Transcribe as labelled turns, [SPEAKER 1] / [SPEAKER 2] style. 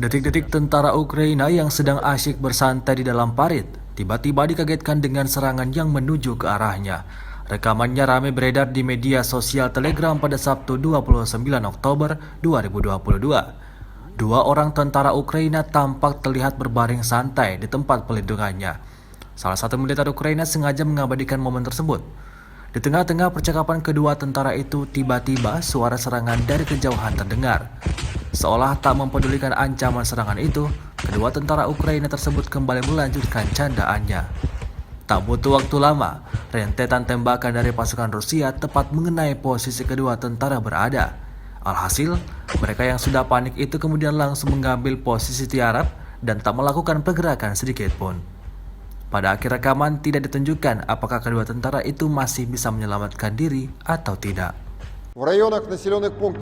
[SPEAKER 1] Detik-detik tentara Ukraina yang sedang asyik bersantai di dalam parit tiba-tiba dikagetkan dengan serangan yang menuju ke arahnya. Rekamannya ramai beredar di media sosial Telegram pada Sabtu 29 Oktober 2022. Dua orang tentara Ukraina tampak terlihat berbaring santai di tempat pelindungannya. Salah satu militer Ukraina sengaja mengabadikan momen tersebut. Di tengah-tengah percakapan kedua tentara itu, tiba-tiba suara serangan dari kejauhan terdengar. Seolah tak mempedulikan ancaman serangan itu, kedua tentara Ukraina tersebut kembali melanjutkan candaannya. Tak butuh waktu lama, rentetan tembakan dari pasukan Rusia tepat mengenai posisi kedua tentara berada. Alhasil, mereka yang sudah panik itu kemudian langsung mengambil posisi tiarap dan tak melakukan pergerakan sedikit pun. Pada akhir rekaman tidak ditunjukkan apakah kedua tentara itu masih bisa menyelamatkan diri atau tidak.
[SPEAKER 2] В районах населенных пунктов